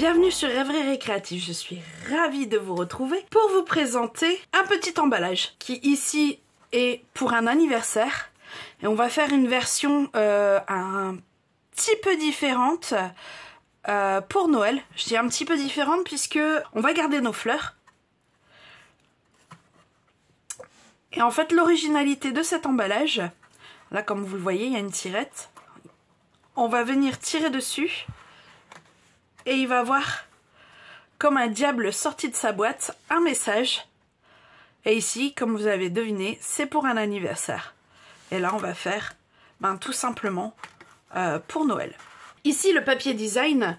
Bienvenue sur Rêverie Récréative, je suis ravie de vous retrouver pour vous présenter un petit emballage qui ici est pour un anniversaire et on va faire une version un petit peu différente pour Noël. Je dis un petit peu différente puisque on va garder nos fleurs. Et en fait l'originalité de cet emballage, là comme vous le voyez il y a une tirette, on va venir tirer dessus et il va avoir comme un diable sorti de sa boîte un message. Et ici comme vous avez deviné c'est pour un anniversaire. Et là on va faire tout simplement pour Noël. Ici le papier design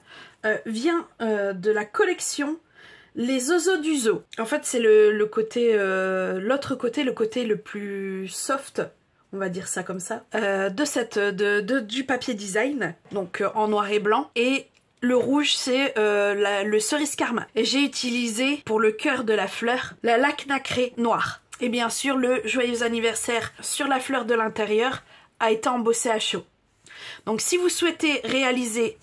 vient de la collection Les Oiseaux du Zoo. En fait c'est le côté, l'autre côté, le côté le plus soft, on va dire ça comme ça, du papier design, donc en noir et blanc. Et le rouge c'est le cerise karma. Et j'ai utilisé pour le cœur de la fleur la laque nacré noire. Et bien sûr le joyeux anniversaire sur la fleur de l'intérieur a été embossé à chaud. Donc si vous souhaitez réaliser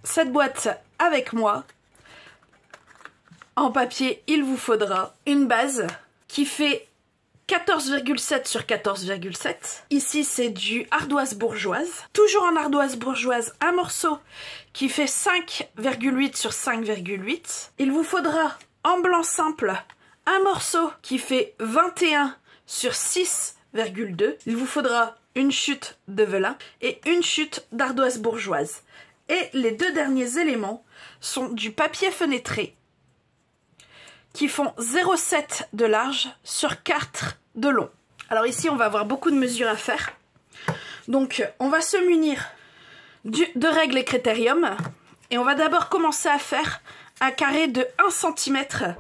cette boîte avec moi, en papier il vous faudra une base qui fait 14,7 sur 14,7. Ici c'est du ardoise bourgeoise. Toujours en ardoise bourgeoise, un morceau qui fait 5,8 sur 5,8. Il vous faudra en blanc simple un morceau qui fait 21 sur 6,2. Il vous faudra une chute de velin et une chute d'ardoise bourgeoise. Et les deux derniers éléments sont du papier fenêtré qui font 0,7 de large sur 4 de long. Alors ici on va avoir beaucoup de mesures à faire. Donc on va se munir de règles et critérium. Et on va d'abord commencer à faire un carré de 1 cm.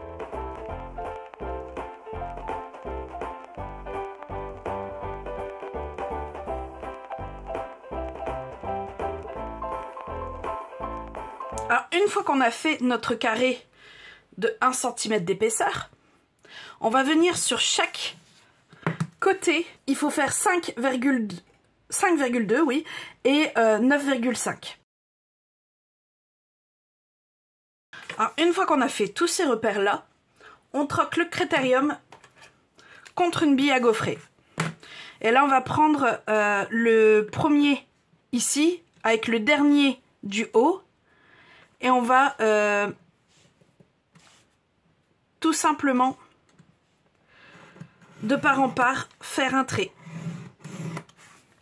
Alors une fois qu'on a fait notre carré de 1 cm d'épaisseur, on va venir sur chaque côté, il faut faire 5,2 oui, et 9,5. Alors une fois qu'on a fait tous ces repères là, on troque le critérium contre une bille à gaufrer. Et là on va prendre le premier ici avec le dernier du haut et on va tout simplement de part en part faire un trait.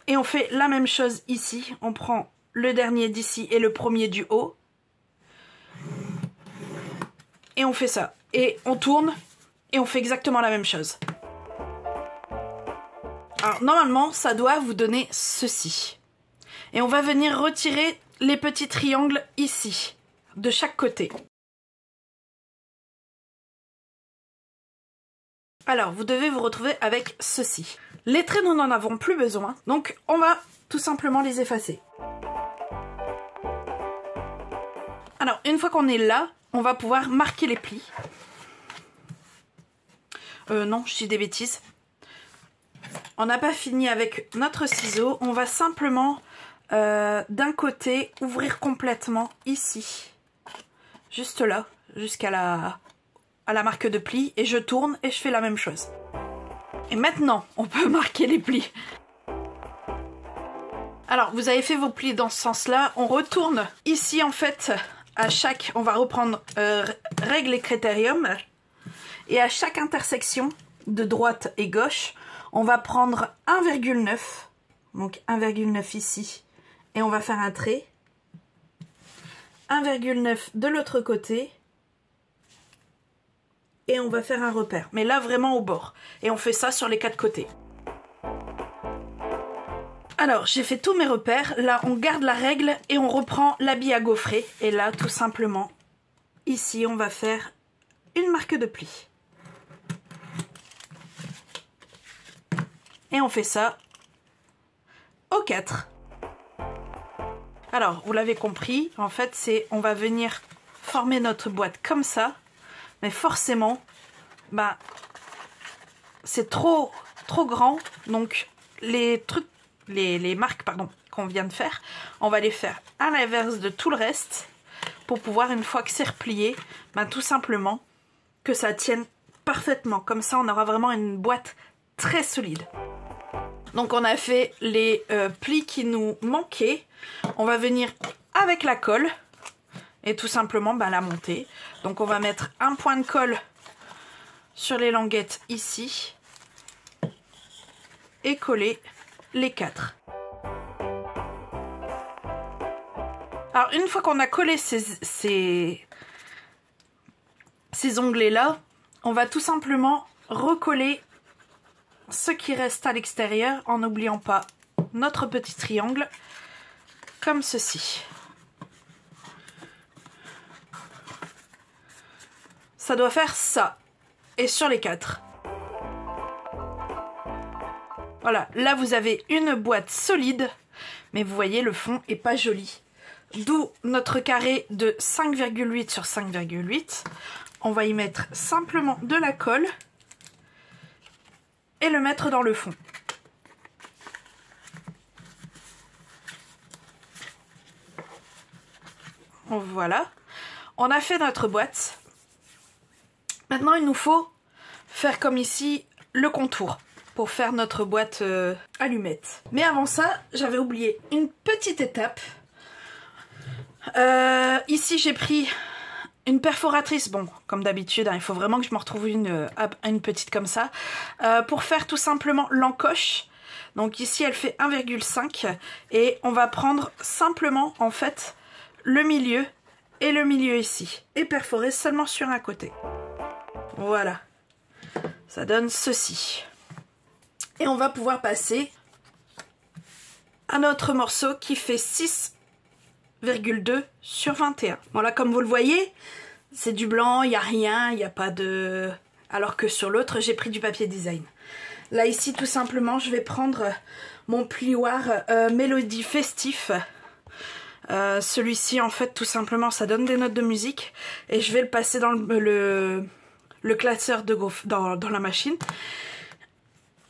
Et on fait la même chose ici, on prend le dernier d'ici et le premier du haut et on fait ça et on tourne et on fait exactement la même chose. Alors normalement ça doit vous donner ceci et on va venir retirer les petits triangles ici de chaque côté. Alors, vous devez vous retrouver avec ceci. Les traits, nous n'en avons plus besoin, donc on va tout simplement les effacer. Alors, une fois qu'on est là, on va pouvoir marquer les plis. Non, je dis des bêtises. On n'a pas fini avec notre ciseau, on va simplement d'un côté ouvrir complètement ici. Juste là, jusqu'à la marque de pli, et je tourne et je fais la même chose. Et maintenant on peut marquer les plis. Alors vous avez fait vos plis dans ce sens là, on retourne ici en fait à chaque, on va reprendre règle et critérium, et à chaque intersection de droite et gauche on va prendre 1,9, donc 1,9 ici et on va faire un trait, 1,9 de l'autre côté et on va faire un repère, mais là vraiment au bord, et on fait ça sur les 4 côtés. Alors j'ai fait tous mes repères, là on garde la règle et on reprend la bille à gaufrer, et là tout simplement ici on va faire une marque de pli et on fait ça aux 4. Alors vous l'avez compris, en fait c'est, on va venir former notre boîte comme ça. Mais forcément, c'est trop grand, donc les marques, pardon, qu'on vient de faire, on va les faire à l'inverse de tout le reste pour pouvoir, une fois que c'est replié, ben, tout simplement que ça tienne parfaitement. Comme ça, on aura vraiment une boîte très solide. Donc on a fait les plis qui nous manquaient. On va venir avec la colle et tout simplement ben, la monter. Donc on va mettre un point de colle sur les languettes ici et coller les 4. Alors une fois qu'on a collé ces onglets là, on va tout simplement recoller ce qui reste à l'extérieur en n'oubliant pas notre petit triangle comme ceci. Ça doit faire ça et sur les 4. Voilà, là vous avez une boîte solide, mais vous voyez le fond est pas joli. D'où notre carré de 5,8 sur 5,8. On va y mettre simplement de la colle et le mettre dans le fond. Voilà, on a fait notre boîte. Maintenant il nous faut faire comme ici le contour pour faire notre boîte allumette. Mais avant ça, j'avais oublié une petite étape. Ici j'ai pris une perforatrice, bon comme d'habitude hein, il faut vraiment que je me retrouve une petite comme ça, pour faire tout simplement l'encoche. Donc ici elle fait 1,5 et on va prendre simplement en fait le milieu et le milieu ici et perforer seulement sur un côté. Voilà, ça donne ceci. Et on va pouvoir passer à notre morceau qui fait 6,2 sur 21. Voilà, comme vous le voyez, c'est du blanc, il n'y a rien, il n'y a pas de... Alors que sur l'autre, j'ai pris du papier design. Là, ici, tout simplement, je vais prendre mon plioir Mélodie Festif. Celui-ci, en fait, tout simplement, ça donne des notes de musique. Et je vais le passer dans le classeur dans la machine.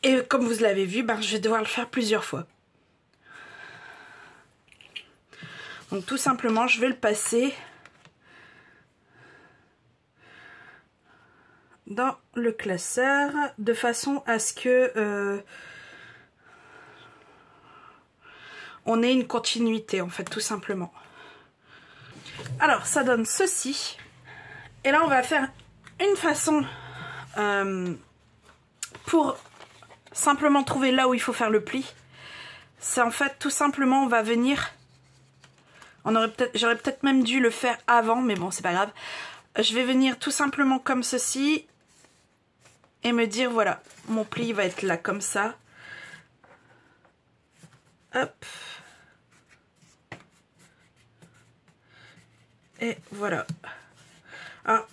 Et comme vous l'avez vu, ben, je vais devoir le faire plusieurs fois. Donc tout simplement, je vais le passer dans le classeur de façon à ce que on ait une continuité en fait, tout simplement. Alors ça donne ceci. Et là on va faire une façon pour simplement trouver là où il faut faire le pli. C'est en fait tout simplement on va venir... J'aurais peut-être même dû le faire avant, mais bon, c'est pas grave. Je vais venir tout simplement comme ceci et me dire, voilà, mon pli va être là comme ça. Hop. Et voilà. Alors,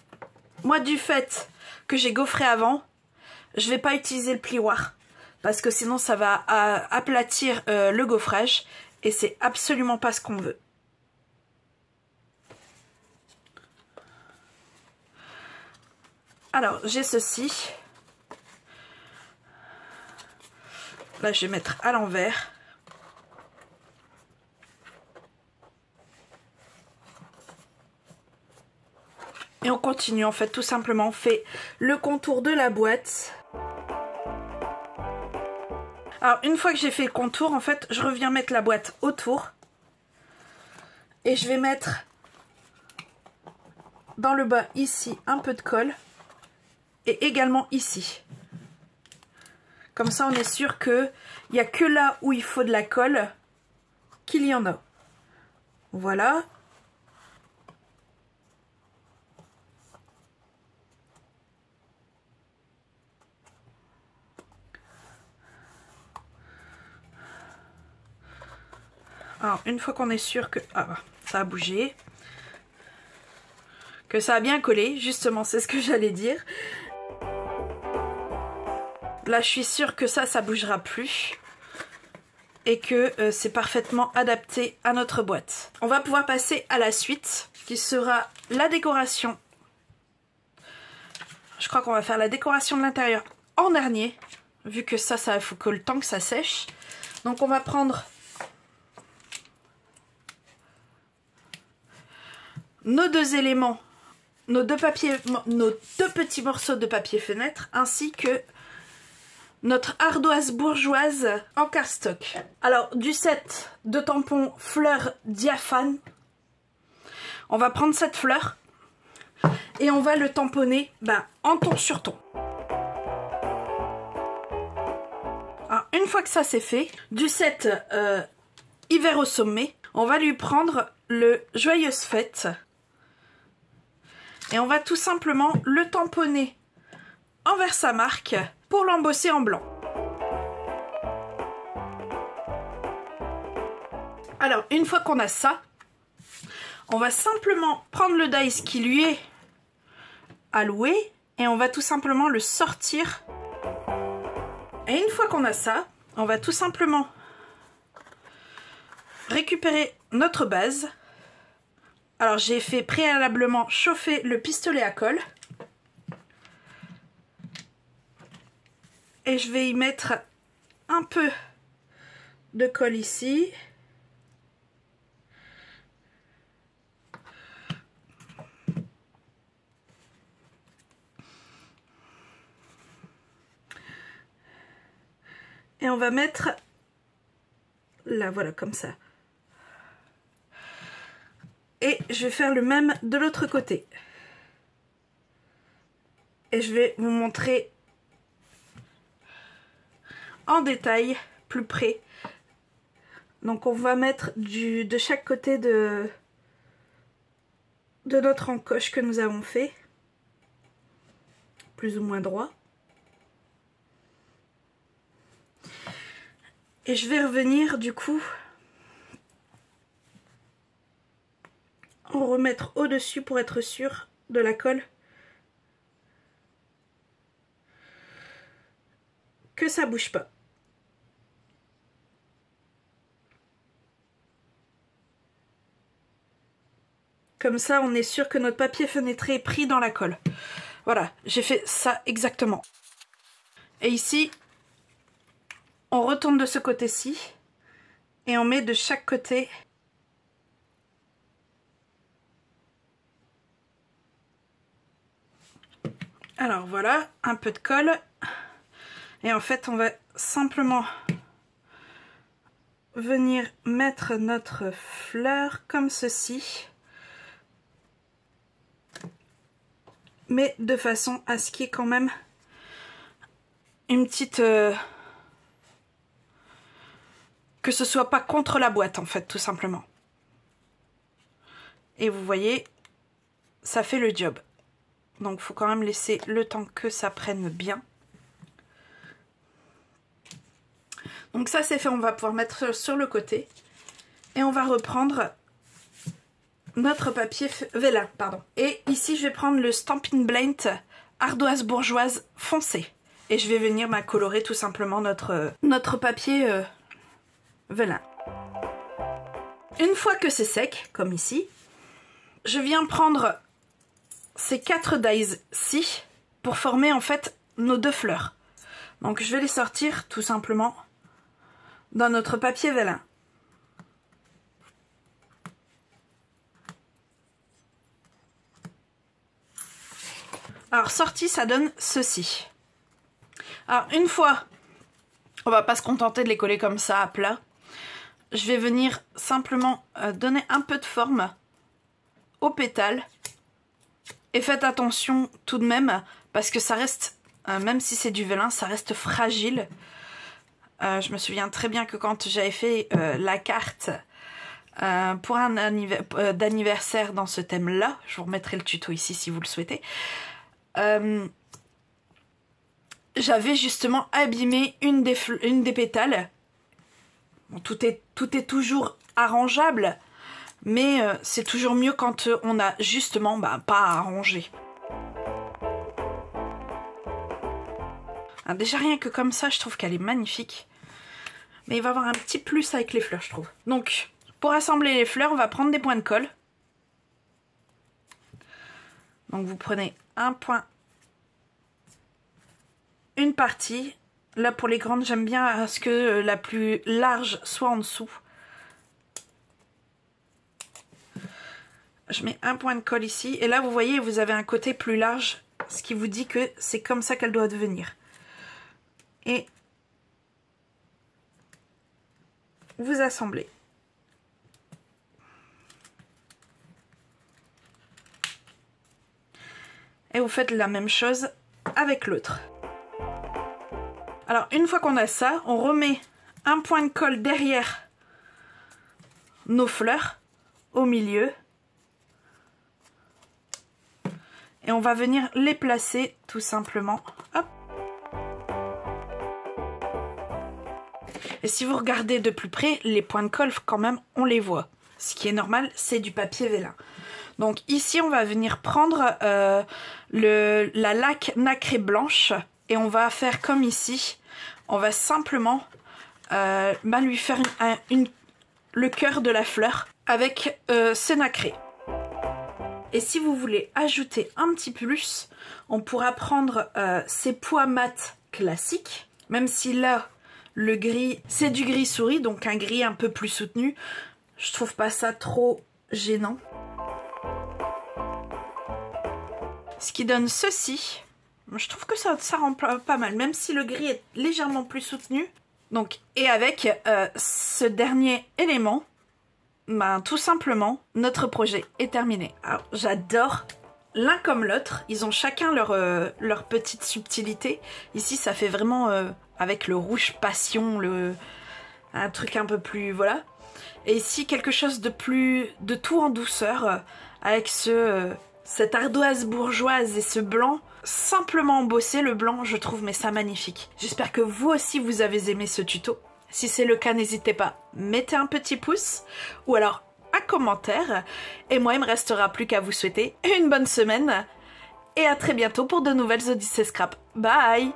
moi, du fait que j'ai gaufré avant, je vais pas utiliser le plioir parce que sinon ça va aplatir le gaufrage et c'est absolument pas ce qu'on veut. Alors, j'ai ceci. Là, je vais mettre à l'envers. Et on continue, en fait, tout simplement. On fait le contour de la boîte. Alors, une fois que j'ai fait le contour, en fait, je reviens mettre la boîte autour. Et je vais mettre dans le bas, ici, un peu de colle. Et également ici. Comme ça, on est sûr qu'il n'y a que là où il faut de la colle qu'il y en a. Voilà. Alors, une fois qu'on est sûr que... Ah, ça a bougé. Que ça a bien collé, justement, c'est ce que j'allais dire. Là, je suis sûre que ça bougera plus. Et que c'est parfaitement adapté à notre boîte. On va pouvoir passer à la suite, qui sera la décoration. Je crois qu'on va faire la décoration de l'intérieur en dernier. Vu que ça il faut que le temps que ça sèche. Donc on va prendre nos deux éléments, nos deux petits morceaux de papier fenêtre, ainsi que notre ardoise bourgeoise en cardstock. Alors, du set de tampons fleurs diaphane, on va prendre cette fleur et on va le tamponner en ton sur ton. Alors, une fois que ça c'est fait, du set hiver au sommet, on va lui prendre le joyeuse fête et on va tout simplement le tamponner envers sa marque pour l'embosser en blanc. Alors, une fois qu'on a ça, on va simplement prendre le dies qui lui est alloué et on va tout simplement le sortir. Et une fois qu'on a ça, on va tout simplement récupérer notre base. Alors, j'ai fait préalablement chauffer le pistolet à colle. Et je vais y mettre un peu de colle ici. Et on va mettre là, voilà, comme ça. Et je vais faire le même de l'autre côté. Et je vais vous montrer en détail, plus près. Donc on va mettre de chaque côté de notre encoche que nous avons fait. Plus ou moins droit. Et je vais revenir du coup en remettre au-dessus pour être sûr de la colle. Que ça bouge pas. Comme ça, on est sûr que notre papier fenêtré est pris dans la colle. Voilà, j'ai fait ça exactement. Et ici, on retourne de ce côté-ci et on met de chaque côté. Alors voilà, un peu de colle. Et en fait, on va simplement venir mettre notre fleur comme ceci. Mais de façon à ce qu'il y ait quand même une petite... que ce soit pas contre la boîte en fait, tout simplement. Et vous voyez, ça fait le job. Donc il faut quand même laisser le temps que ça prenne bien. Donc ça c'est fait, on va pouvoir mettre sur le côté. Et on va reprendre notre papier vélin, pardon. Et ici je vais prendre le Stampin' Blend ardoise bourgeoise foncé. Et je vais venir colorer tout simplement notre papier vélin. Une fois que c'est sec, comme ici, je viens prendre ces 4 dies-ci pour former en fait nos 2 fleurs. Donc je vais les sortir tout simplement dans notre papier vélin. Alors sorti, ça donne ceci. Alors une fois, on va pas se contenter de les coller comme ça à plat. Je vais venir simplement donner un peu de forme aux pétales. Et faites attention tout de même, parce que ça reste, même si c'est du vélin, ça reste fragile. Je me souviens très bien que quand j'avais fait la carte pour un d'anniversaire dans ce thème-là, je vous remettrai le tuto ici si vous le souhaitez, j'avais justement abîmé une des pétales. Bon, tout est toujours arrangeable, mais c'est toujours mieux quand on a justement pas à arranger. Alors, déjà rien que comme ça, je trouve qu'elle est magnifique. Mais il va y avoir un petit plus avec les fleurs, je trouve. Donc, pour assembler les fleurs, on va prendre des points de colle. Donc vous prenez un point, une partie. Là pour les grandes, j'aime bien à ce que la plus large soit en dessous. je mets un point de colle ici. Et là, vous voyez, vous avez un côté plus large, ce qui vous dit que c'est comme ça qu'elle doit devenir. Et vous assemblez. Et vous faites la même chose avec l'autre. Alors, une fois qu'on a ça, on remet un point de colle derrière nos fleurs, au milieu. Et on va venir les placer tout simplement. Hop. Et si vous regardez de plus près, les points de colle, quand même, on les voit. Ce qui est normal, c'est du papier vélin. Donc ici, on va venir prendre la laque nacrée blanche et on va faire comme ici. On va simplement lui faire le cœur de la fleur avec ce nacré. Et si vous voulez ajouter un petit plus, on pourra prendre ces pois mat classiques, même si là, le gris, c'est du gris souris, donc un gris un peu plus soutenu. Je trouve pas ça trop gênant. Ce qui donne ceci. Je trouve que ça rend pas mal, même si le gris est légèrement plus soutenu. Donc, et avec ce dernier élément, ben, tout simplement, notre projet est terminé. Alors, j'adore l'un comme l'autre. Ils ont chacun leur petite subtilité. Ici, ça fait vraiment avec le rouge passion, un truc un peu plus, voilà. Et ici, quelque chose de tout en douceur, avec cette ardoise bourgeoise et ce blanc. Simplement embossé, le blanc, je trouve mais ça magnifique. J'espère que vous aussi vous avez aimé ce tuto. Si c'est le cas, n'hésitez pas, mettez un petit pouce ou alors un commentaire. Et moi, il me restera plus qu'à vous souhaiter une bonne semaine et à très bientôt pour de nouvelles Odyssées Scrap. Bye!